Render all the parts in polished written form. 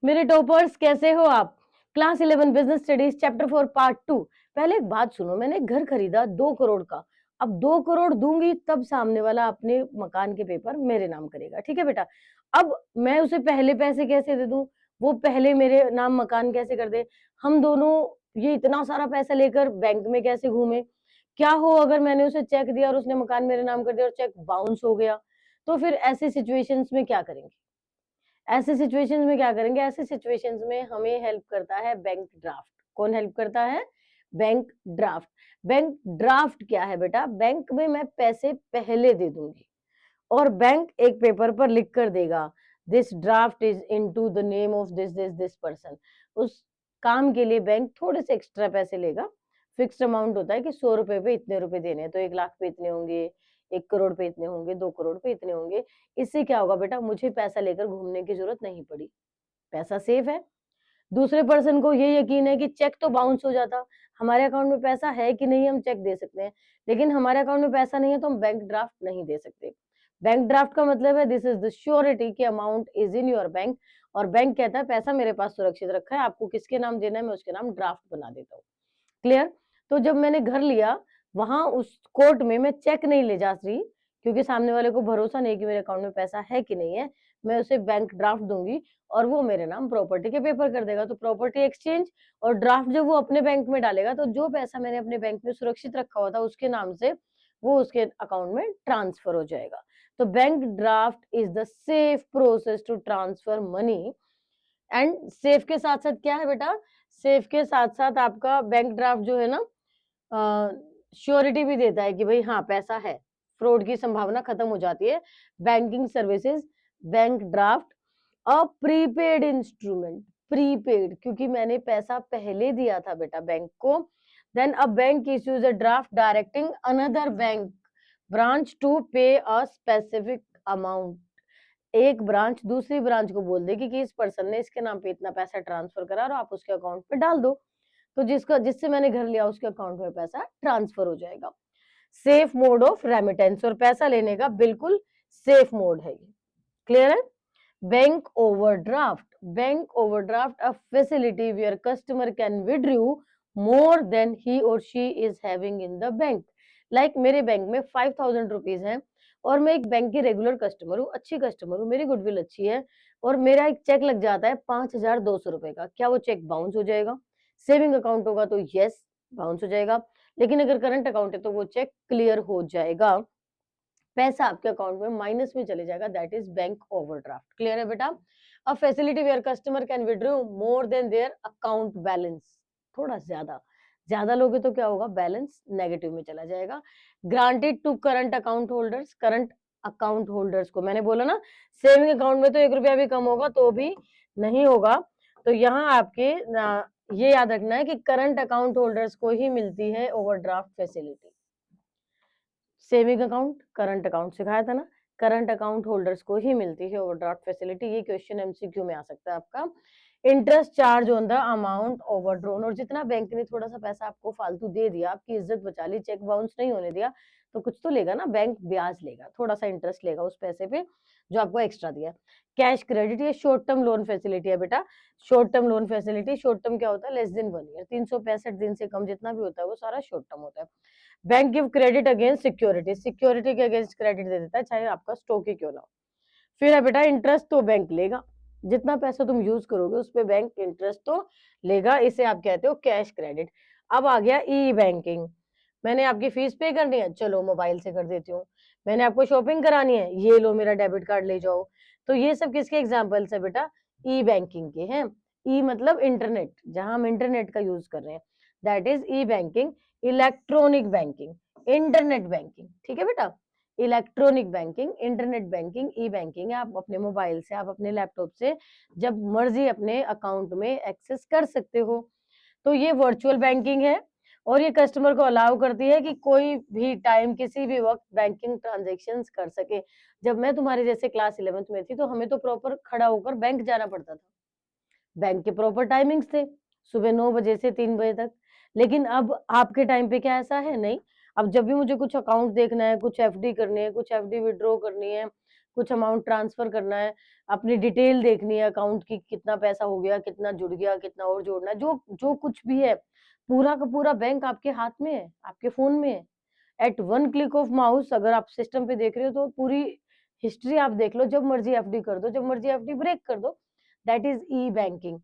मेरे टॉपर्स कैसे हो आप? Class 11 business studies chapter 4 part 2। पहले एक बात सुनो, मैंने एक घर खरीदा 2 करोड़ का। अब 2 करोड़ दूंगी तब सामने वाला अपने मकान के पेपर मेरे नाम करेगा, ठीक है बेटा। अब मैं उसे पहले पैसे कैसे दे दूं? वो पहले मेरे नाम मकान कैसे कर दे? हम दोनों ये इतना सारा पैसा लेकर बैंक में कैसे घूमे? क्या हो अगर मैंने उसे चेक दिया और उसने मकान मेरे नाम कर दिया और चेक बाउंस हो गया? तो फिर ऐसी सिचुएशंस में क्या करेंगे? ऐसे सिचुएशंस में क्या करेंगे? ऐसे सिचुएशंस में हमें हेल्प करता है बैंक ड्राफ्ट। कौन हेल्प करता है? Bank draft. बैंक ड्राफ्ट क्या है बेटा? बैंक में मैं पैसे पहले दे दूंगी और बैंक एक पेपर पर लिख कर देगा, this draft is into the name of this person. उस काम के लिए बैंक थोड़े से एक्स्ट्रा पैसे लेगा। फिक्स्ड अमाउंट होता है कि 100 रुपए पे इतने रुपए देने हैं, तो 1 लाख पे इतने होंगे, 1 करोड़ पे इतने होंगे, 2 करोड़ पे इतने होंगे। इससे क्या होगा बेटा? मुझे पैसा लेकर घूमने की जरूरत नहीं पड़ी, पैसा सेफ है। दूसरे पर्सन को ये यकीन है कि चेक तो बाउंस हो जाता, हमारे अकाउंट में पैसा है कि नहीं हम चेक दे सकते हैं, लेकिन हमारे अकाउंट में पैसा नहीं है तो हम बैंक ड्राफ्ट नहीं दे सकते। बैंक ड्राफ्ट का मतलब है दिस इज द श्योरिटी कि amount is in your bank, और बैंक कहता है पैसा मेरे पास सुरक्षित रखा है, आपको किसके नाम देना है मैं उसके नाम ड्राफ्ट बना देता हूँ। क्लियर? तो जब मैंने घर लिया, वहां उस कोर्ट में मैं चेक नहीं ले जा रही, क्योंकि सामने वाले को भरोसा नहीं कि मेरे अकाउंट में पैसा है कि नहीं है। मैं उसे बैंक ड्राफ्ट दूंगी और वो मेरे नाम प्रॉपर्टी के पेपर कर देगा। तो प्रॉपर्टी एक्सचेंज और ड्राफ्ट जब वो अपने बैंक में डालेगा, तो जो पैसा मैंने अपने बैंक में सुरक्षित रखा हुआ था उसके नाम से वो उसके अकाउंट में ट्रांसफर हो जाएगा। तो bank draft is the safe process to transfer money. And safe के साथ साथ क्या है बेटा? सेफ के साथ साथ आपका बैंक ड्राफ्ट जो है ना, श्योरिटी भी देता है कि भाई हाँ पैसा है, फ्रॉड की संभावना खत्म हो जाती है। Banking services, bank draft a prepaid instrument. Prepaid क्योंकि मैंने पैसा पहले दिया था बेटा बैंक को। Then a bank issues a draft directing another bank branch to pay a specific amount. एक ब्रांच दूसरी ब्रांच को बोल देगी कि इस पर्सन ने इसके नाम पे इतना पैसा ट्रांसफर करा और आप उसके अकाउंट पे डाल दो। तो जिससे मैंने घर लिया उसके अकाउंट में पैसा ट्रांसफर हो जाएगा। सेफ मोड ऑफ रेमिटेंस, और पैसा लेने का बिल्कुल सेफ मोड है ये। क्लियर है? Bank overdraft. Bank overdraft a facility where customer can withdraw more than he और she is having in the bank. Like मेरे बैंक में 5,000 रुपीज है और मैं एक बैंक की रेगुलर कस्टमर हूँ, अच्छी कस्टमर हूँ, मेरी गुडविल अच्छी है, और मेरा एक चेक लग जाता है 5,200 रुपए का। क्या वो चेक बाउंस हो जाएगा? सेविंग अकाउंट होगा तो यस बाउंस हो जाएगा, लेकिन अगर करंट अकाउंट है तो वो चेक क्लियर हो जाएगा, पैसा आपके अकाउंट में माइनस में चले जाएगा। That is bank overdraft. Clear है बेटा? A facility where customer can withdraw more than their account balance. थोड़ा ज्यादा ज्यादा लोगे तो क्या होगा? बैलेंस नेगेटिव में चला जाएगा। Granted to current account holders. Current account holders को मैंने बोला ना, सेविंग अकाउंट में तो 1 रुपया भी कम होगा तो भी नहीं होगा। तो यहाँ आपके ये याद रखना है कि करंट अकाउंट होल्डर्स को ही मिलती है overdraft facility. Saving account current account सिखाया था ना, करंट अकाउंट होल्डर्स को ही मिलती है ओवरड्राफ्ट फैसिलिटी। ये क्वेश्चन एमसीक्यू में आ सकता है आपका। Interest charge on the amount overdrawn, और जितना बैंक ने थोड़ा सा पैसा आपको फालतू दे दिया, आपकी इज्जत बचा ली, चेक बाउंस नहीं होने दिया, तो कुछ तो लेगा ना बैंक, ब्याज लेगा, थोड़ा सा इंटरेस्ट लेगा उस पैसे पे जो आपको एक्स्ट्रा दिया। कैश क्रेडिट, ये शॉर्ट टर्म लोन फैसिलिटी है बेटा। Short term loan facility, short term क्या होता है? लेस देन 1 ईयर, 365 दिन से कम जितना भी होता है वो सारा शॉर्ट टर्म होता है। Bank give credit against security, security के अगेंस्ट क्रेडिट दे देता है चाहे आपका स्टॉक ही क्यों ना हो। फिर है बेटा इंटरेस्ट, तो बैंक लेगा, जितना पैसा तुम यूज करोगे उस पे बैंक इंटरेस्ट तो लेगा, इसे आप कहते हो कैश क्रेडिट। अब आ गया ई बैंकिंग। मैंने आपकी फीस पे करनी है, चलो मोबाइल से कर देती हूँ। मैंने आपको शॉपिंग करानी है, ये लो मेरा डेबिट कार्ड ले जाओ। तो ये सब किसके एग्जाम्पल्स है बेटा? ई बैंकिंग के हैं। ई मतलब इंटरनेट, जहां हम इंटरनेट का यूज कर रहे हैं, that is E banking. Electronic banking, internet banking, ठीक है बेटा। इलेक्ट्रॉनिक बैंकिंग, इंटरनेट बैंकिंग, ई बैंकिंग है। आप अपने मोबाइल से, आप अपने लैपटॉप से जब मर्जी अपने अकाउंट में एक्सेस कर सकते हो। तो ये वर्चुअल बैंकिंग है और ये कस्टमर को अलाउ करती है कि कोई भी टाइम किसी भी वक्त बैंकिंग ट्रांजेक्शन्स कर सके। जब मैं तुम्हारे जैसे क्लास 11th में थी तो हमें तो प्रॉपर खड़ा होकर बैंक जाना पड़ता था, बैंक के प्रॉपर टाइमिंग्स थे, सुबह 9 बजे से 3 बजे तक। लेकिन अब आपके टाइम पे क्या ऐसा है? नहीं। अब जब भी मुझे कुछ अकाउंट देखना है, कुछ एफडी करनी है, कुछ एफडी विड्रॉ करनी है, कुछ अमाउंट ट्रांसफर करना है, अपनी डिटेल देखनी है अकाउंट की, कितना पैसा हो गया, कितना जुड़ गया, कितना और जोड़ना है, जो जो कुछ भी है पूरा का पूरा बैंक आपके हाथ में है, आपके फोन में है। At one click of mouse अगर आप सिस्टम पे देख रहे हो तो पूरी हिस्ट्री आप देख लो, जब मर्जी एफडी कर दो, जब मर्जी एफडी ब्रेक कर दो। That is E banking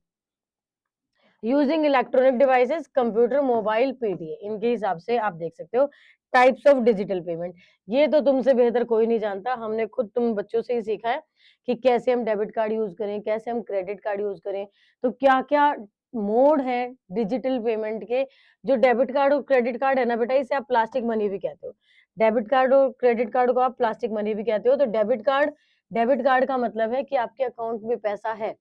using electronic devices, computer, mobile, PDA. इनके हिसाब से आप देख सकते हो टाइप्स ऑफ डिजिटल पेमेंट। ये तो तुमसे बेहतर कोई नहीं जानता, हमने खुद तुम बच्चों से ही सीखा है कि कैसे हम डेबिट कार्ड यूज करें, कैसे हम क्रेडिट कार्ड यूज करें, तो क्या क्या मोड है डिजिटल पेमेंट के। जो डेबिट कार्ड और क्रेडिट कार्ड है ना बेटा, इसे आप प्लास्टिक मनी भी कहते हो। डेबिट कार्ड और क्रेडिट कार्ड को आप प्लास्टिक मनी भी कहते हो। तो डेबिट कार्ड का मतलब है कि आपके अकाउंट में पैसा है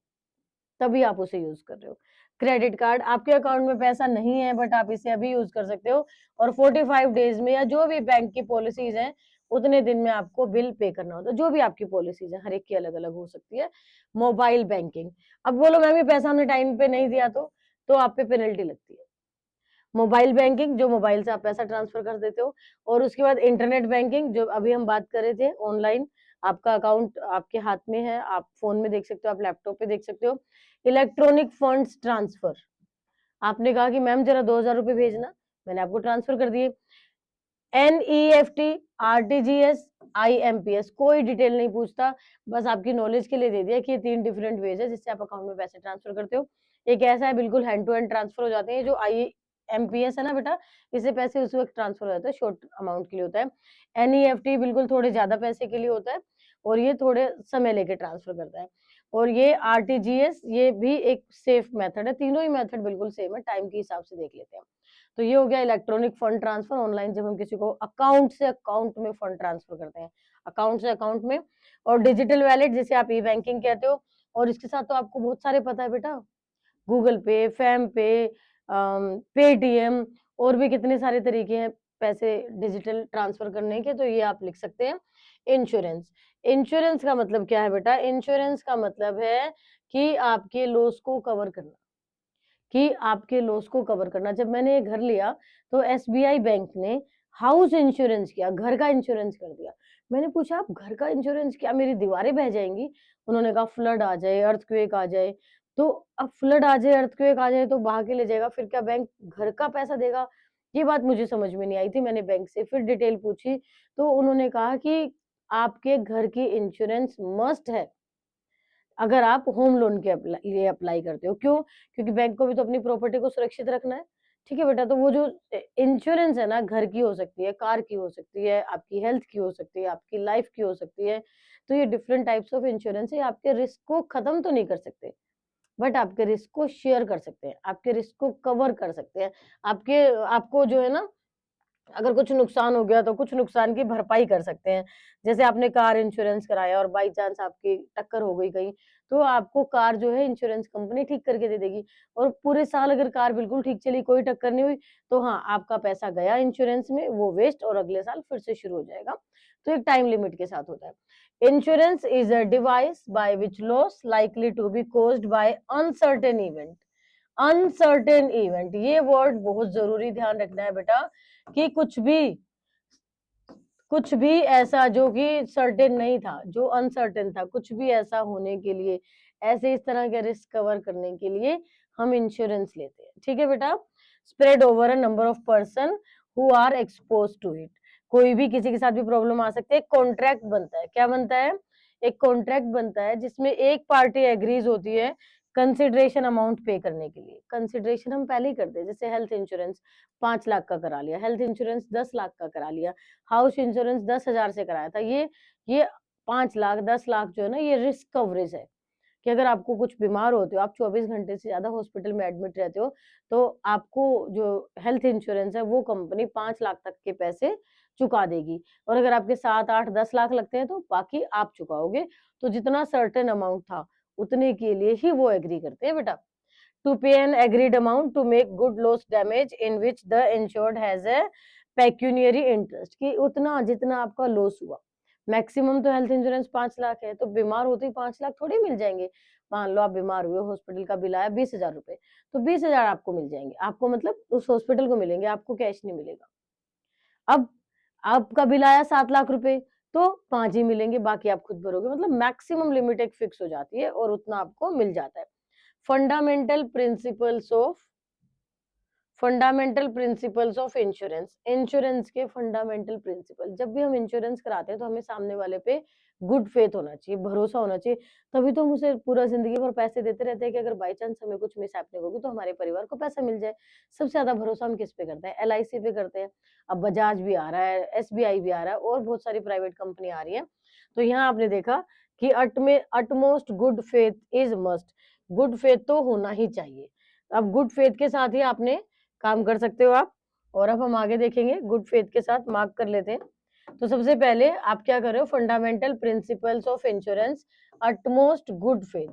तभी आप उसे यूज कर रहे हो। क्रेडिट कार्ड, आपके अकाउंट में पैसा नहीं है बट आप इसे अभी यूज कर सकते हो, और 45 डेज में या जो भी बैंक की पॉलिसीज हैं उतने दिन में आपको बिल पे करना होता है। जो भी आपकी पॉलिसीज है हर एक की अलग अलग हो सकती है। मोबाइल बैंकिंग, अब बोलो मैम ये पैसा हमने टाइम पे नहीं दिया तो आप पे पेनल्टी लगती है। मोबाइल बैंकिंग, जो मोबाइल से आप पैसा ट्रांसफर कर देते हो। और उसके बाद इंटरनेट बैंकिंग, जो अभी हम बात कर रहे थे, ऑनलाइन आपका अकाउंट आपके हाथ में है, आप फोन में देख सकते हो, आप लैपटॉप पे देख सकते हो। इलेक्ट्रॉनिक फंड्स ट्रांसफर, आपने कहा कि मैम जरा 2,000 रुपए भेजना, मैंने आपको ट्रांसफर कर दिए। एनईएफटी, आरटीजीएस, आईएमपीएस, कोई डिटेल नहीं पूछता, बस आपकी नॉलेज के लिए दे दिया कि ये 3 डिफरेंट वेज है जिससे आप अकाउंट में पैसे ट्रांसफर करते हो। एक ऐसा है बिल्कुल हैंड टू हैंड ट्रांसफर हो जाते हैं। जो आईएमपीएस है ना बेटा, इससे पैसे उस वक्त ट्रांसफर हो जाते हैं, शॉर्ट अमाउंट के लिए होता है। एनईएफटी बिल्कुल थोड़े ज्यादा पैसे के लिए होता है और ये थोड़े समय लेके ट्रांसफर करता है। और ये आरटीजीएस, ये भी एक सेफ मेथड है। तीनों ही मेथड बिल्कुल सेम है, टाइम के हिसाब से देख लेते हैं। तो ये हो गया इलेक्ट्रॉनिक फंड ट्रांसफर, ऑनलाइन जब हम किसी को अकाउंट से अकाउंट में फंड ट्रांसफर करते हैं, अकाउंट से अकाउंट में। और डिजिटल वैलेट जिसे आप ई बैंकिंग कहते हो, और इसके साथ तो आपको बहुत सारे पता है बेटा, गूगल पे, फैम पे, पेटीएम, और भी कितने सारे तरीके हैं पैसे डिजिटल ट्रांसफर करने के, तो ये आप लिख सकते हैं। इंश्योरेंस, इंश्योरेंस का मतलब क्या है बेटा? इंश्योरेंस का मतलब है कि आपके लॉस को कवर करना, कि आपके लॉस को कवर करना। जब मैंने ये घर लिया तो एसबीआई बैंक ने हाउस इंश्योरेंस किया, घर का इंश्योरेंस कर दिया। मैंने पूछा आप घर का इंश्योरेंस, क्या मेरी दीवारें बह जाएंगी? उन्होंने कहा फ्लड आ जाए, अर्थक्वेक आ जाए, तो अब फ्लड आ जाए, अर्थक्वेक आ जाए तो बहा के ले जाएगा, फिर क्या बैंक घर का पैसा देगा? ये बात मुझे समझ में नहीं आई थी। मैंने बैंक से फिर डिटेल पूछी तो उन्होंने कहा कि आपके घर की इंश्योरेंस मस्ट है अगर आप होम लोन के लिए अप्लाई करते हो। क्यों? क्योंकि बैंक को भी तो अपनी प्रॉपर्टी को सुरक्षित रखना है। ठीक है बेटा, तो वो जो इंश्योरेंस है ना, घर की हो सकती है, कार की हो सकती है, आपकी हेल्थ की हो सकती है, आपकी लाइफ की हो सकती है। तो ये डिफरेंट टाइप्स ऑफ इंश्योरेंस है। आपके रिस्क को खत्म तो नहीं कर सकते बट आपके रिस्क को शेयर कर सकते हैं, आपके रिस्क को कवर कर सकते हैं। आपके आपको जो है ना, अगर कुछ नुकसान हो गया तो कुछ नुकसान की भरपाई कर सकते हैं। जैसे आपने कार इंश्योरेंस कराया और बाई चांस आपकी टक्कर हो गई कहीं, तो आपको कार जो है इंश्योरेंस कंपनी ठीक करके दे देगी। और पूरे साल अगर कार बिल्कुल ठीक चली, कोई टक्कर नहीं हुई, तो हाँ, आपका पैसा गया इंश्योरेंस में, वो वेस्ट, और अगले साल फिर से शुरू हो जाएगा। तो एक टाइम लिमिट के साथ होता है। Insurance is a device by which loss likely to be caused by uncertain event. Uncertain event, ये वर्ड बहुत जरूरी ध्यान रखना है बेटा, कि कुछ भी ऐसा जो कि सर्टेन नहीं था, जो अनसर्टेन था, कुछ भी ऐसा होने के लिए, ऐसे इस तरह के रिस्क कवर करने के लिए हम इंश्योरेंस लेते हैं। ठीक है बेटा? Spread over a number of person who are expose to it, कोई भी किसी के साथ भी प्रॉब्लम आ सकती है। कॉन्ट्रैक्ट बनता है, क्या बनता है? एक कॉन्ट्रैक्ट बनता है जिसमें एक पार्टी एग्रीज होती है कंसिडरेशन अमाउंट पे करने के लिए। कंसिडरेशन हम पहले ही करते हैं, जैसे हेल्थ इंश्योरेंस 5 लाख का करा लिया, हेल्थ इंश्योरेंस 10 लाख का करा लिया, हाउस इंश्योरेंस 10,000 से कराया था। ये 5 लाख 10 लाख जो है ना, ये रिस्क कवरेज है कि अगर आपको कुछ बीमार होते हो, आप 24 घंटे से ज्यादा हॉस्पिटल में एडमिट रहते हो, तो आपको जो हेल्थ इंश्योरेंस है वो कंपनी 5 लाख तक के पैसे चुका देगी। और अगर आपके 7 8 10 लाख लगते हैं तो बाकी आप चुकाओगे। तो जितना सर्टेन अमाउंट था उतने के लिए ही वो एग्री करते हैं बेटा। to pay an agreed amount to make good loss damage in which the insured has a pecuniary interest, कि उतना जितना आपका लॉस हुआ। मैक्सिमम तो हेल्थ इंश्योरेंस 5 लाख है, तो बीमार होते ही 5 लाख थोड़ी मिल जाएंगे। मान लो आप बीमार हुए, हॉस्पिटल का बिल आया 20,000 रुपए, तो 20,000 आपको मिल जाएंगे, आपको मतलब उस हॉस्पिटल को मिलेंगे, आपको कैश नहीं मिलेगा। अब आपका बिल आया 7 लाख रुपए, तो 5 ही मिलेंगे, बाकी आप खुद भरोगे। मतलब मैक्सिमम लिमिट एक फिक्स हो जाती है और उतना आपको मिल जाता है। Fundamental principles of insurance, insurance के फंडामेंटल प्रिंसिपल। जब भी हम इंश्योरेंस कराते हैं तो हमें सामने वाले पे गुड फेथ होना चाहिए, भरोसा होना चाहिए, तभी तो हम उसे पूरा जिंदगी भर पैसे देते रहते हैं कि अगर बाई चांस हमें कुछ मिस हैपनिंग होगी तो हमारे परिवार को पैसा मिल जाए। सबसे ज्यादा भरोसा हम किस पे करते हैं? LIC पे करते हैं। अब बजाज भी आ रहा है, SBI भी आ रहा है और बहुत सारी प्राइवेट कंपनी आ रही है। तो यहाँ आपने देखा कि utmost good faith is must, good faith तो होना ही चाहिए। अब गुड फेथ के साथ ही आपने काम कर सकते हो आप। और अब हम आगे देखेंगे, गुड फेथ के साथ मार्क कर लेते हैं। तो सबसे पहले आप क्या कर रहे हो? Fundamental principles of insurance, utmost good faith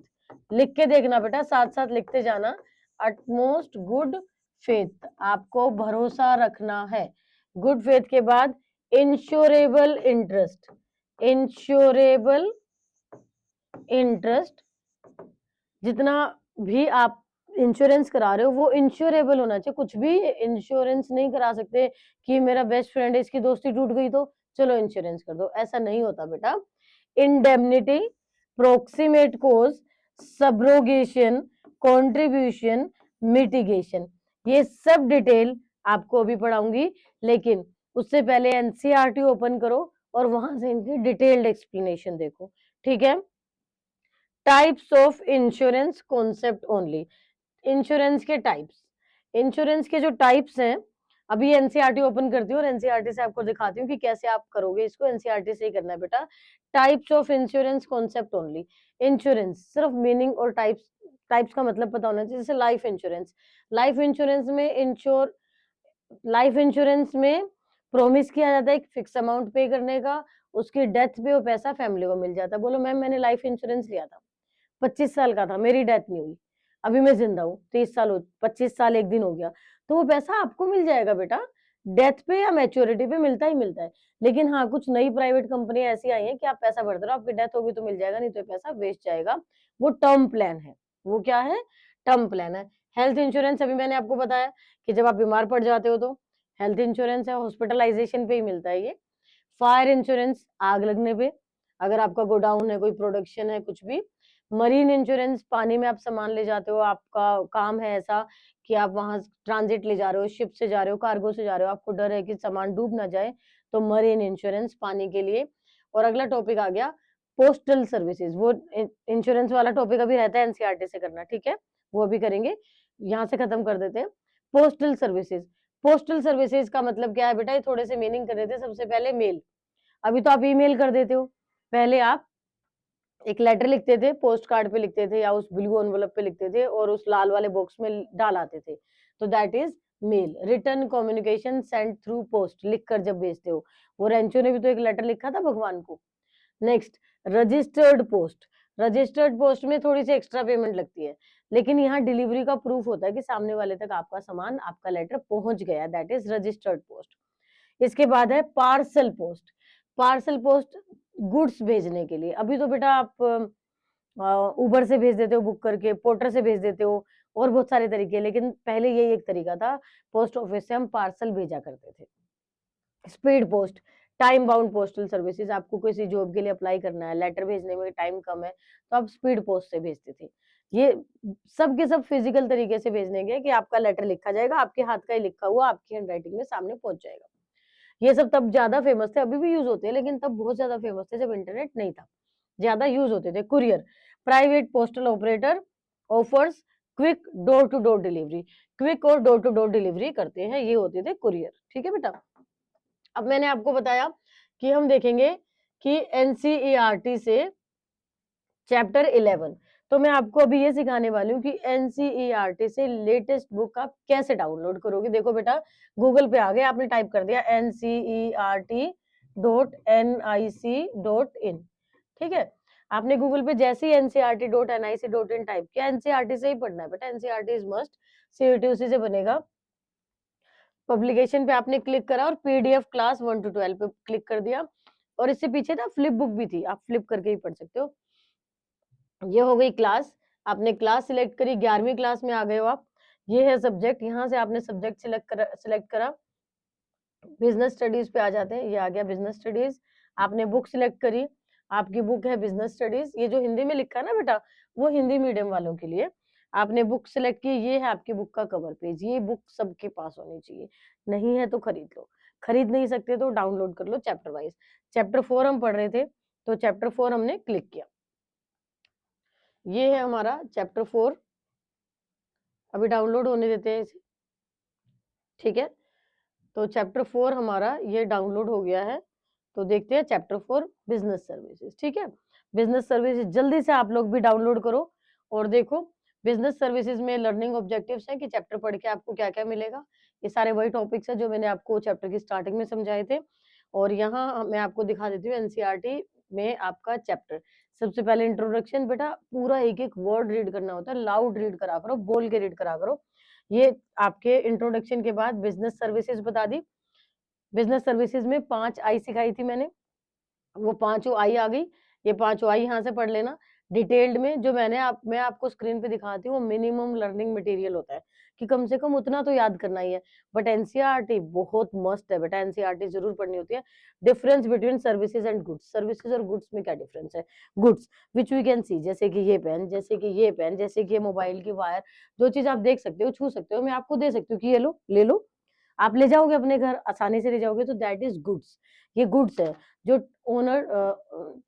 लिख के देखना बेटा, साथ साथ लिखते जाना। अटमोस्ट गुड फेथ, आपको भरोसा रखना है। गुड फेथ के बाद इंश्योरेबल इंटरेस्ट, इंश्योरेबल इंटरेस्ट, जितना भी आप इंश्योरेंस करा रहे हो वो इंश्योरेबल होना चाहिए। कुछ भी इंश्योरेंस नहीं करा सकते कि मेरा बेस्ट फ्रेंड है, इसकी दोस्ती टूट गई तो चलो इंश्योरेंस कर दो, ऐसा नहीं होता बेटा। इंडेमनिटी, प्रोक्सीमेट कोज, सब्रोगेशन, कॉन्ट्रीब्यूशन, मिटिगेशन, ये सब डिटेल आपको अभी पढ़ाऊंगी, लेकिन उससे पहले एनसीईआरटी ओपन करो और वहां से इनकी डिटेल्ड एक्सप्लेनेशन देखो, ठीक है। Types of insurance concept only, insurance के टाइप्स, इंश्योरेंस के जो टाइप्स हैं, अभी एनसीईआरटी ओपन करती हूँ और एनसीईआरटी से आपको दिखाती हूँ कि कैसे आप करोगे इसको। एनसीईआरटी से ही करना है बेटा। Types of insurance concept only, insurance सिर्फ मीनिंग और टाइप्स, टाइप्स का मतलब पता होना चाहिए। जैसे लाइफ इंश्योरेंस, लाइफ इंश्योरेंस में लाइफ इंश्योरेंस में प्रॉमिस किया जाता है एक फिक्स अमाउंट पे करने का, उसकी डेथ पे वो पैसा फैमिली को मिल जाता है। बोलो मैम मैंने लाइफ इंश्योरेंस लिया था, 25 साल का था, मेरी डेथ नहीं हुई, अभी मैं जिंदा हूँ, 30 साल हो, 25 साल एक दिन हो गया, तो वो पैसा आपको मिल जाएगा बेटा। डेथ पे या मैच्योरिटी पे मिलता ही मिलता है। लेकिन हाँ, कुछ नई प्राइवेट कंपनी ऐसी आई है कि आप पैसा भरते रहो, आपकी डेथ होगी तो मिल जाएगा, नहीं तो पैसा वेस्ट जाएगा। वो टर्म प्लान है। वो क्या है? टर्म प्लान है। हेल्थ इंश्योरेंस अभी मैंने आपको बताया कि जब आप बीमार पड़ जाते हो तो हेल्थ इंश्योरेंस है, हॉस्पिटलाइजेशन पे ही मिलता है ये। फायर इंश्योरेंस, आग लगने पे, अगर आपका गोडाउन है, कोई प्रोडक्शन है, कुछ भी। मरीन इंश्योरेंस, पानी में आप सामान ले जाते हो, आपका काम है ऐसा कि आप वहां ट्रांजिट ले जा रहे हो, शिप से जा रहे हो, कार्गो से जा रहे हो, आपको डर है कि सामान डूब ना जाए, तो मरीन इंश्योरेंस पानी के लिए। और अगला टॉपिक आ गया पोस्टल सर्विसेज, वो इंश्योरेंस वाला टॉपिक अभी रहता है एनसीईआरटी से करना, ठीक है, वो अभी करेंगे। यहाँ से खत्म कर देते हैं पोस्टल सर्विसेज। पोस्टल सर्विसेज का मतलब क्या है बेटा? ये थोड़े से मीनिंग कर देते हैं। सबसे पहले मेल, अभी तो आप ईमेल कर देते हो, पहले आप एक लेटर लिखते थे, पोस्ट कार्ड पे लिखते थे या उस ब्लू एनवलप पे लिखते थे और उस लाल वाले बॉक्स में डाल आते थे, तो that is male. Return communication send through post, लिख कर जब भेजते हो। वो रेंचो ने भी तो एक लेटर लिखा था भगवान को। Next, registered post, registered post में थोड़ी सी एक्स्ट्रा पेमेंट लगती है, लेकिन यहाँ डिलीवरी का प्रूफ होता है कि सामने वाले तक आपका सामान, आपका लेटर पहुंच गया, दैट इज रजिस्टर्ड पोस्ट। इसके बाद है parcel post, parcel post goods भेजने के लिए। अभी तो बेटा आप उबर से भेज देते हो, बुक करके पोर्टर से भेज देते हो, और बहुत सारे तरीके, लेकिन पहले यही एक तरीका था, पोस्ट ऑफिस से हम पार्सल भेजा करते थे। Speed post, time bound postal services, आपको किसी जॉब के लिए अप्लाई करना है, लेटर भेजने में टाइम कम है, तो आप स्पीड पोस्ट से भेजते थे। ये सब के सब फिजिकल तरीके से भेजने के कि आपका लेटर लिखा जाएगा, आपके हाथ का ही लिखा हुआ आपकी हैंड राइटिंग में सामने पहुंच जाएगा। ये सब तब ज्यादा फेमस थे, अभी भी यूज होते हैं, लेकिन तब बहुत ज्यादा फेमस थे जब इंटरनेट नहीं था, ज्यादा यूज होते थे। Courier, private postal operator offers quick door to door delivery, quick और डोर टू डोर डिलीवरी करते हैं, ये होते थे कुरियर, ठीक है बेटा। अब मैंने आपको बताया कि हम देखेंगे कि एनसीईआरटी से चैप्टर 11, तो मैं आपको अभी ये सिखाने वाली हूँ कि एनसीईआरटी से लेटेस्ट बुक आप कैसे डाउनलोड करोगे। देखो बेटा, गूगल पे आ गए, आपने टाइप कर दिया ncert.nic.in, ठीक है। आपने गूगल पे जैसे ही ncrt.nic.in टाइप किया, एनसीईआरटी से ही पढ़ना है बेटा, एनसीईआरटी इज मस्ट, सीईटी उसी से बनेगा। पब्लिकेशन पे आपने क्लिक करा और पीडीएफ क्लास 1 to 12 पे क्लिक कर दिया, और इससे पीछे ना फ्लिप बुक भी थी, आप फ्लिप करके ही पढ़ सकते हो। ये हो गई क्लास, आपने क्लास सिलेक्ट करी, 11वीं क्लास में आ गए हो आप। ये है सब्जेक्ट, यहाँ से आपने सब्जेक्ट सिलेक्ट करा, बिजनेस स्टडीज पे आ जाते हैं, ये आ गया बिजनेस स्टडीज। आपने बुक सिलेक्ट करी, आपकी बुक है बिजनेस स्टडीज, ये जो हिंदी में लिखा है ना बेटा, वो हिंदी मीडियम वालों के लिए। आपने बुक सिलेक्ट की, ये है आपकी बुक का कवर पेज, ये बुक सबके पास होनी चाहिए, नहीं है तो खरीद लो, खरीद नहीं सकते तो डाउनलोड कर लो चैप्टर वाइज। चैप्टर 4 हम पढ़ रहे थे, तो चैप्टर 4 हमने क्लिक किया, ये है हमारा चैप्टर 4, अभी डाउनलोड होने देते हैं इसे, ठीक है। तो चैप्टर 4 हमारा ये डाउनलोड हो गया है, तो देखते हैं चैप्टर 4 बिजनेस सर्विसेज, ठीक है। बिजनेस सर्विसेज जल्दी से आप लोग भी डाउनलोड करो और देखो बिजनेस सर्विसेज में लर्निंग ऑब्जेक्टिव्स हैं कि चैप्टर पढ़ के आपको क्या क्या मिलेगा। ये सारे वही टॉपिक्स है जो मैंने आपको चैप्टर की स्टार्टिंग में समझाए थे, और यहाँ मैं आपको दिखा देती हूँ एनसीईआरटी में आपका चैप्टर। सबसे पहले इंट्रोडक्शन, बेटा पूरा एक एक वर्ड रीड करना होता है, लाउड रीड करा करो, बोल के रीड करा करो। ये आपके इंट्रोडक्शन के बाद बिजनेस सर्विसेज बता दी, बिजनेस सर्विसेज में 5 आई सिखाई थी मैंने, वो पांचों आई आ गई, ये पांचों आई यहाँ से पढ़ लेना डिटेल्ड में। जो मैं आपको स्क्रीन पे दिखाती हूँ, वो मिनिमम लर्निंग मटेरियल होता है कि कम से कम उतना तो याद करना ही है। बट एनसीईआरटी बहुत मस्त है बेटा, एनसीईआरटी जरूर पढ़नी होती है। Difference between services and goods, services और गुड्स में क्या डिफरेंस है। Goods which we can see, जैसे कि ये पेन, जैसे कि ये पेन, जैसे कि ये मोबाइल की वायर, जो चीज आप देख सकते हो, छू सकते हो, मैं आपको दे सकती हूँ कि ये लो, ले लो, आप ले जाओगे अपने घर, आसानी से ले जाओगे, तो दैट इज गुड्स। ये गुड्स है जो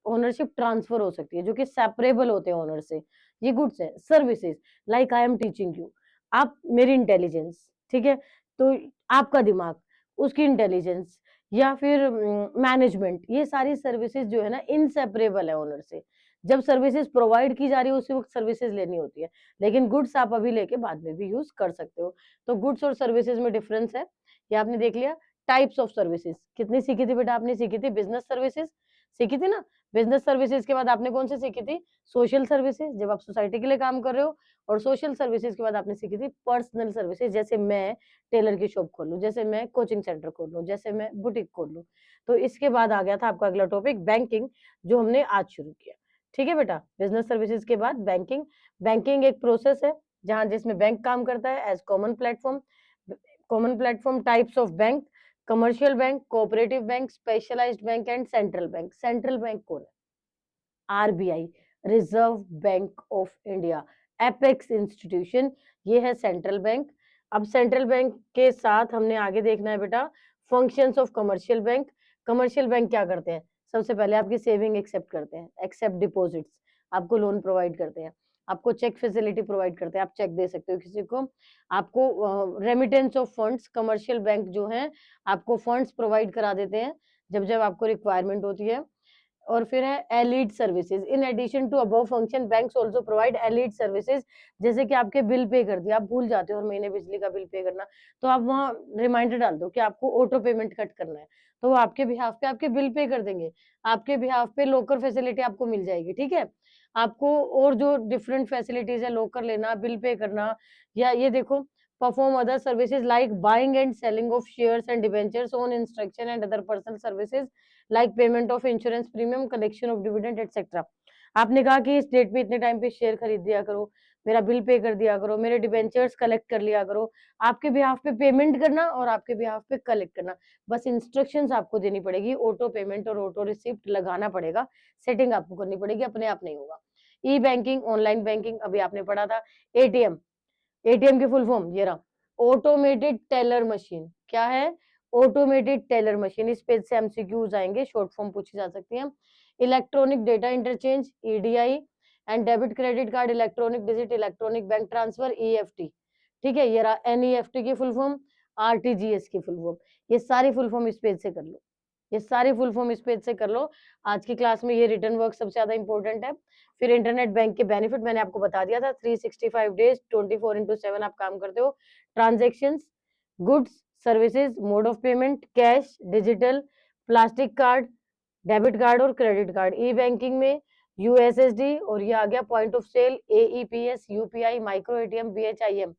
ओनरशिप ट्रांसफर हो सकती है, जो कि सेपरेबल होते हैं ओनर से, ये गुड्स है। Services like I am teaching you, आप मेरी इंटेलिजेंस, ठीक है, तो आपका दिमाग, उसकी इंटेलिजेंस, या फिर मैनेजमेंट, ये सारी सर्विसेज जो है ना इनसेपरेबल है ओनर से। जब सर्विसेज प्रोवाइड की जा रही है उसी वक्त सर्विसेज लेनी होती है, लेकिन गुड्स आप अभी लेके बाद में भी यूज कर सकते हो। तो गुड्स और सर्विसेज में डिफरेंस है, ये आपने देख लिया। टाइप्स ऑफ सर्विसेज कितनी सीखी थी बेटा, आपने सीखी थी बिजनेस सर्विसेज, सीखी थी ना। बिजनेस सर्विसेज के बाद आपने कौन सी सीखी थी, सोशल सर्विसेज, जब आप सोसाइटी के लिए काम कर रहे हो। और सोशल सर्विसेज के बाद आपने सीखी थी पर्सनल सर्विसेज, जैसे मैं टेलर की शॉप खोल लूं, जैसे मैं कोचिंग सेंटर खोल लूं, जैसे मैं बुटीक खोल लूं। तो इसके बाद आ गया था आपका अगला टॉपिक बैंकिंग, जो हमने आज शुरू किया, ठीक है बेटा। बिजनेस सर्विसेज के बाद बैंकिंग, बैंकिंग एक प्रोसेस है जहां जिसमें बैंक काम करता है as common platform. Common platform, types of bank, commercial bank, cooperative bank, specialised bank and central bank. Central bank कौन है, RBI, reserve bank of India, apex institution, ये है सेंट्रल बैंक। अब सेंट्रल बैंक के साथ हमने आगे देखना है बेटा functions of commercial bank. Commercial bank क्या करते हैं, सबसे पहले आपकी सेविंग एक्सेप्ट करते हैं, एक्सेप्ट डिपॉजिट्स, आपको लोन प्रोवाइड करते हैं, आपको चेक फैसिलिटी प्रोवाइड करते हैं, आप चेक दे सकते हो किसी को, आपको remittance of funds, commercial bank जो है आपको फंड्स प्रोवाइड करा देते हैं जब जब आपको रिक्वायरमेंट होती है। और फिर है allied services, in addition to above function banks also provide allied services. जैसे कि आपके बिल पे कर दिया, आप भूल जाते हो हर महीने बिजली का बिल पे करना, तो आप वहां रिमाइंडर डाल दो कि आपको ऑटो पेमेंट कट करना है, तो वो आपके बिहाफ पे आपके बिल पे कर देंगे, आपके बिहाफ पे लोकर फैसिलिटी आपको मिल जाएगी, ठीक है। आपको और जो डिफरेंट फैसिलिटीज है, लोकर लेना, बिल पे करना, या ये देखो perform other services like buying and selling of shares and debentures on instruction and other personal services like payment of insurance premium, collection of dividend etcetera. आपने कहा कि इस डेट पे इतने टाइम पे शेयर खरीद दिया करो, मेरा बिल पे कर दिया करो, मेरे डिबेंचर्स कलेक्ट कर लिया करो, आपके बिहाफ पे पेमेंट करना और आपके बिहाफ पे कलेक्ट करना, बस इंस्ट्रक्शंस आपको देनी पड़ेगी, ऑटो पेमेंट और ऑटो रिसिप्ट लगाना पड़ेगा, सेटिंग आपको करनी पड़ेगी, अपने आप नहीं होगा। ई बैंकिंग, ऑनलाइन बैंकिंग, अभी आपने पढ़ा था। एटीएम, एटीएम की फुल फॉर्म ये रहा, ऑटोमेटेड टेलर मशीन, क्या है, ऑटोमेटेड टेलर मशीन। इस पेज से एमसीक्यूज आएंगे, शॉर्ट फॉर्म पूछी जा सकती है। Electronic data interchange, EDI and debit credit card, electronic digit, electronic bank transfer, EFT, ठीक है। ये रहा एनईएफटी की फुल फॉर्म, आरटीजीएस की फुल फॉर्म, ये सारी फुल फॉर्म इस पेज से कर लो, ये सारी फुल फॉर्म इस पेज से कर लो। आज की क्लास में ये रिटर्न वर्क सबसे ज्यादा इंपॉर्टेंट है। फिर इंटरनेट बैंक के बेनिफिट मैंने आपको बता दिया था, 365 डेज 24/7 आप काम करते हो। Transactions, goods, services, mode of payment, cash, digital, plastic card, debit card और क्रेडिट कार्ड। ई बैंकिंग में यूएसएसडी, और ये आ गया point of sale, AEPS, UPI, micro ATM, BHIM,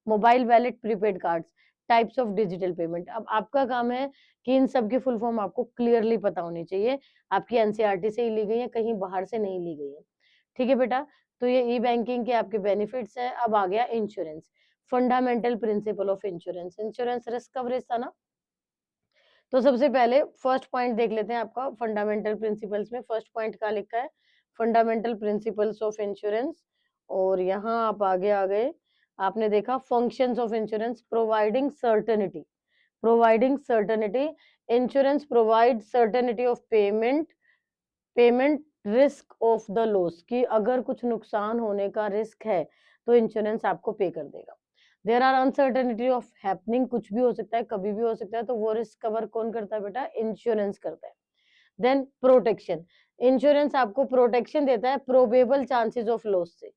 mobile wallet, prepaid cards, types of digital payment. अब आपका काम है कि इन सब की फुल फॉर्म आपको क्लियरली पता होनी चाहिए, आपकी एनसीईआरटी से ही ली गई है, कहीं बाहर से नहीं ली गई है, ठीक है बेटा। तो ये ई बैंकिंग के आपके बेनिफिट्स है। अब आ गया insurance, fundamental principle of insurance. Insurance risk coverage था ना, तो सबसे पहले फर्स्ट पॉइंट देख लेते हैं आपका फंडामेंटल प्रिंसिपल्स में। फर्स्ट पॉइंट का लिखा है फंडामेंटल प्रिंसिपल्स ऑफ इंश्योरेंस, और यहाँ आप आगे आ गए, आपने देखा functions of insurance, providing certainty, providing certainty, insurance provide certainty of payment, payment risk of the loss, कि अगर कुछ नुकसान होने का रिस्क है तो इंश्योरेंस आपको पे कर देगा। There are uncertainty of happening, कुछ भी हो सकता है, कभी भी हो सकता है, तो वो रिस्क कवर कौन करता है बेटा? इंश्योरेंस करता है। देन प्रोटेक्शन, इंश्योरेंस आपको प्रोटेक्शन देता है प्रोबेबल चांसेस ऑफ लॉस से,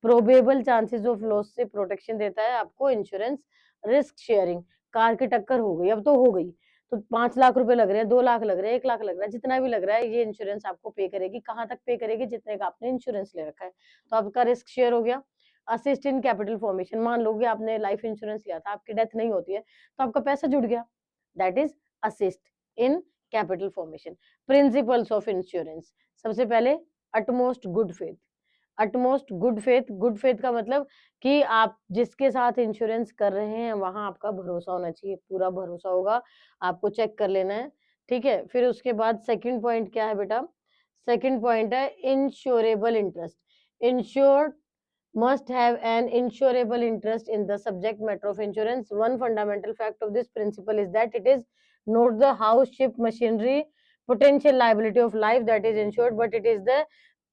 प्रोबेबल चांसेस ऑफ लॉस से प्रोटेक्शन देता है आपको इंश्योरेंस। रिस्क शेयरिंग, कार की टक्कर हो गई, अब तो हो गई, तो 5 लाख रुपए लग रहे हैं, 2 लाख लग रहे हैं, 1 लाख लग रहा है, जितना भी लग रहा है, ये इंश्योरेंस आपको पे करेगी। कहाँ तक पे करेगी? जितने का आपने इंश्योरेंस ले रखा है। तो आपका रिस्क शेयर हो गया। असिस्ट इन कैपिटल फॉर्मेशन, मान लो कि आपने लाइफ इंश्योरेंस लिया था, आपकी डेथ नहीं होती है, तो आपका पैसा जुड़ गया, that is assist in capital formation. Principles of insurance, सबसे पहले utmost good faith, utmost good faith, good faith का मतलब कि आप जिसके साथ इंश्योरेंस कर रहे हैं वहां आपका भरोसा होना चाहिए, पूरा भरोसा होगा, आपको चेक कर लेना है, ठीक है। फिर उसके बाद सेकंड पॉइंट क्या है बेटा? सेकंड पॉइंट है insurable interest, insured must have an insurable interest in the subject matter of insurance. One fundamental fact of this principle is that it is not the house, ship, machinery, potential liability of life that is insured, but it is the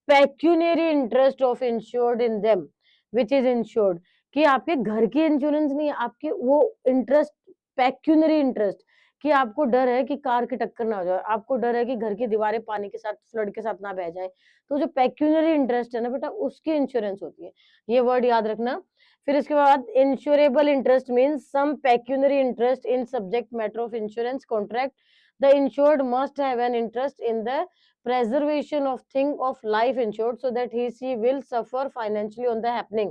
pecuniary interest of insured in them which is insured, कि आपके घर की insurance नहीं, आपके वो interest, pecuniary interest, कि आपको डर है कि कार की टक्कर ना हो जाए, आपको डर है कि घर की दीवारें पानी के साथ, फ्लड के साथ ना बह जाए, तो जो पेक्यूनरी इंटरेस्ट है ना बेटा, उसकी इंश्योरेंस होती है, ये वर्ड याद रखना। फिर इसके बाद insurable interest means some pecuniary interest in subject matter of insurance contract, the insured must have an interest in the preservation of thing of life insured so that he she will suffer financially on the happening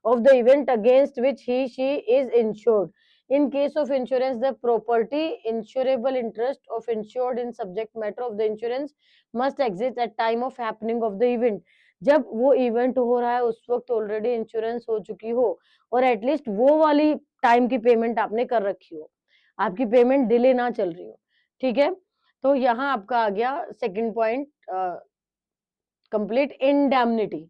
of the event against which he she is insured. In case of insurance, the property insurable interest of insured in subject matter of the insurance must exist at time of happening of the event. जब वो event हो रहा है उस वक्त already insurance हो चुकी हो, और एटलीस्ट वो वाली टाइम की पेमेंट आपने कर रखी हो, आपकी पेमेंट डिले ना चल रही हो, ठीक है। तो यहाँ आपका आ गया second point complete. Indemnity,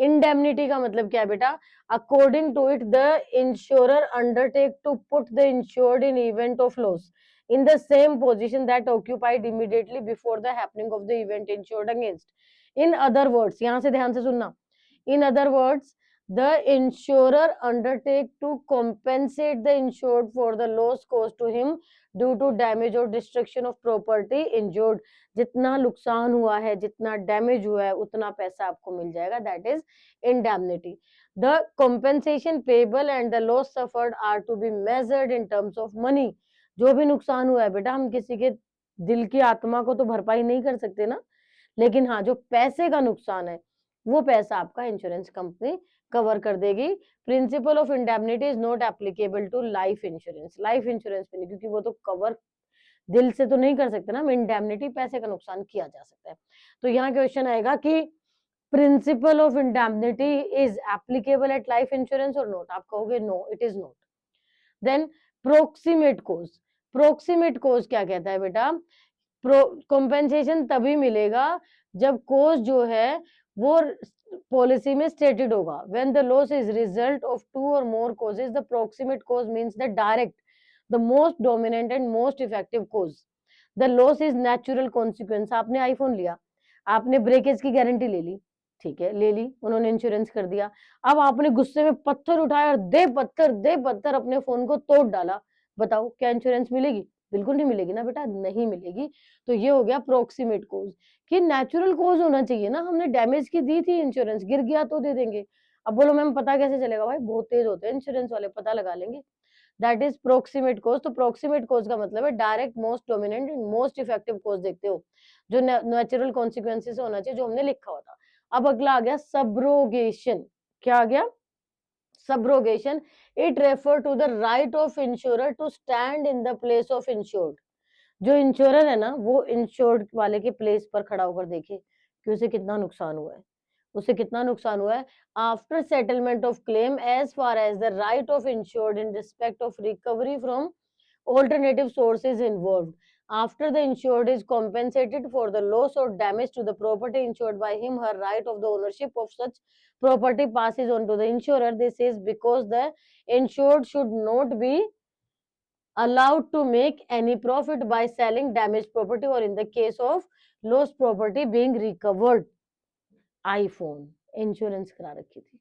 indemnity का मतलब क्या है बेटा? According to it the insurer undertake to put the insured in event of loss in the same position that occupied immediately before the happening of the event insured against. In other words, यहाँ से ध्यान से सुनना, in other words, the insurer undertake to compensate the insured for the loss caused to him due to damage or destruction of property injured. जितना नुकसान हुआ है, जितना डैमेज हुआ है, उतना पैसा आपको मिल जाएगा, that is indemnity. The compensation payable and the loss suffered are to be measured in terms of money. जो भी नुकसान हुआ है बेटा, हम किसी के दिल की आत्मा को तो भरपाई नहीं कर सकते ना, लेकिन हाँ, जो पैसे का नुकसान है वो पैसा आपका इंश्योरेंस कंपनी कवर कर देगी। Principle of indemnity is not applicable to life insurance, life insurance पे नहीं, क्योंकि वो तो कवर दिल से तो नहीं कर सकते ना, इंडेमनिटी पैसे का नुकसान किया जा सकता है। तो यहाँ क्वेश्चन आएगा कि principle of indemnity is applicable at life insurance और नॉट, आप कहोगे no it is not. Then proximate cause, proximate cause क्या कहता है बेटा? कॉम्पेंसेशन तभी मिलेगा जब कोज जो है वो पॉलिसी में स्टेटेड होगा। When the loss is result of two और more causes, the proximate cause means the direct, the most dominant and most effective cause. The loss is natural consequence, आपने आईफोन लिया, आपने ब्रेकेज की guarantee ले ली, ठीक है, ले ली, उन्होंने इंश्योरेंस कर दिया, अब आपने गुस्से में पत्थर उठाया और दे पत्थर अपने फोन को तोड़ डाला, बताओ क्या इंश्योरेंस मिलेगी? बिल्कुल नहीं मिलेगी ना बेटा, नहीं मिलेगी। तो ये हो गया प्रोक्सीमेट कोज, कि नेचुरल कोज होना चाहिए ना, हमने डैमेज की दी थी इंश्योरेंस, गिर गया तो दे देंगे। अब बोलो मैम पता कैसे चलेगा? भाई बहुत तेज होते हैं इंश्योरेंस वाले, पता लगा लेंगे, दैट इज प्रोक्सीमेट कोज। तो प्रोक्सीमेट कोज का मतलब है direct, most dominant and most effective cause देखते हो, जो नेचुरल कॉन्सिक्वेंसेस होना चाहिए, जो हमने लिखा हुआ था। अब अगला आ गया सब्रोगेशन, क्या आ गया? Subrogation, it refer to the right of insurer to stand in the place of insured. जो इंश्योरर है ना, वो इंश्योर्ड वाले के प्लेस पर खड़ा होकर देखे कि उसे कितना नुकसान हुआ है, उसे कितना नुकसान हुआ है। After settlement of claim as far as the right of insured in respect of recovery from alternative sources involve, After the insured is compensated for the loss or damage to the property insured by him, her right of the ownership of such property passes on to the insurer. This is because the insured should not be allowed to make any profit by selling damaged property or in the case of lost property being recovered. IPhone insurance करा रखी थी,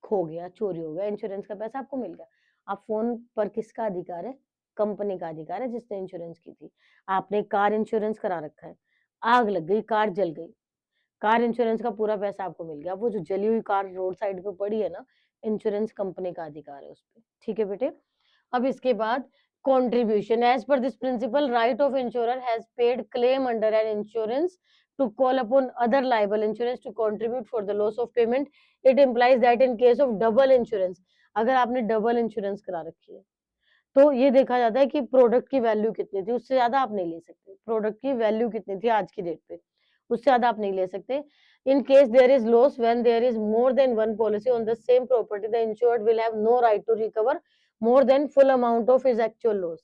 खो गया, चोरी हो गया, insurance का पैसा आपको मिल गया। अब फोन पर किसका अधिकार है? कंपनी का अधिकार है जिसने इंश्योरेंस की थी। आपने कार इंश्योरेंस करा रखा है, आग लग गई, कार जल गई, कार इंश्योरेंस का पूरा पैसा आपको मिल गया। वो जो जली हुई कार रोड साइड पे पड़ी है ना, इंश्योरेंस कंपनी का अधिकार है उस पर। ठीक है बेटे। अब इसके बाद contribution. As per this principle, right of insurer has paid claim under an insurance to call upon other liable insurance to contribute for the loss of payment. It implies that in case of double insurance, अगर आपने double insurance करा रखी है तो ये देखा जाता है कि प्रोडक्ट की वैल्यू कितनी थी, उससे ज्यादा आप नहीं ले सकते। प्रोडक्ट की वैल्यू कितनी थी आज की डेट पे, उससे ज्यादा आप नहीं ले सकते। In case there is loss when there is more than one policy on the same property, the insured will have no right to recover more than full amount of his actual loss,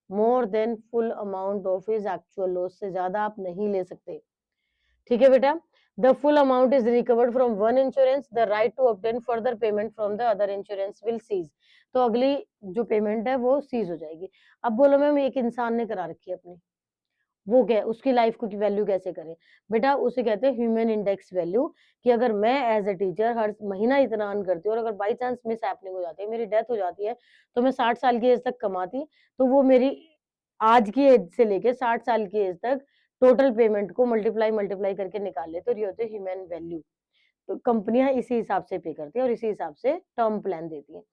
more than full amount of his actual loss, से ज्यादा आप नहीं ले सकते। ठीक है बेटा। The full amount is recovered from one insurance, the right to obtain further payment from the other insurance will cease। तो अगली जो पेमेंट है वो सीज हो जाएगी। अब बोलो मैम एक इंसान ने करा रखी है अपनी, वो क्या उसकी लाइफ को की वैल्यू कैसे करें? बेटा उसे कहते हैं ह्यूमन इंडेक्स वैल्यू, कि अगर मैं एज अ टीचर हर महीना इतना अर्न करती हूँ और अगर बाई चांस मिस हैपनिंग हो जाती है, मेरी डेथ हो जाती है, तो मैं 60 साल की एज तक कमाती, तो वो मेरी आज की एज से लेके 60 साल की एज तक टोटल पेमेंट को मल्टीप्लाई मल्टीप्लाई करके निकाल ले, तो ये होते हैं ह्यूमन वैल्यू। तो कंपनियां इसी हिसाब से पे करती है और इसी हिसाब से टर्म प्लान देती है।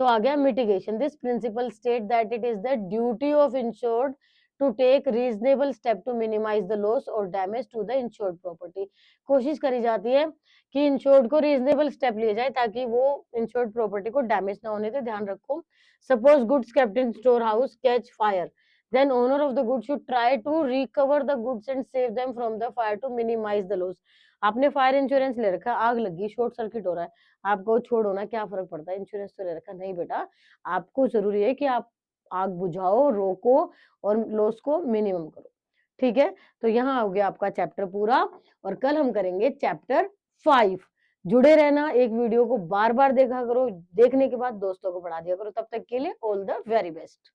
तो आ गया mitigation. This principle state that it is the duty of insured to take reasonable step to minimize the loss और damage to the insured property. कोशिश करी जाती है कि इंश्योर्ड को रीजनेबल स्टेप लिए जाए ताकि वो इंश्योर्ड प्रॉपर्टी को डैमेज ना होने दे। ध्यान रखो, suppose goods kept in store house catch fire, then owner of the goods should try to recover the goods and save them from the fire to minimize the loss। आपने fire insurance ले रखा है, आग लगी, short circuit हो रहा है, आपको छोड़ो ना, क्या फर्क पड़ता है, इंश्योरेंस तो ले रखा नहीं बेटा। आपको जरूरी है कि आप आग बुझाओ, रोको और लॉस को मिनिमम करो। ठीक है, तो यहाँ हो गया आपका चैप्टर पूरा और कल हम करेंगे चैप्टर 5। जुड़े रहना, एक वीडियो को बार बार देखा करो, देखने के बाद दोस्तों को पढ़ा दिया करो। तब तक के लिए ऑल द वेरी बेस्ट।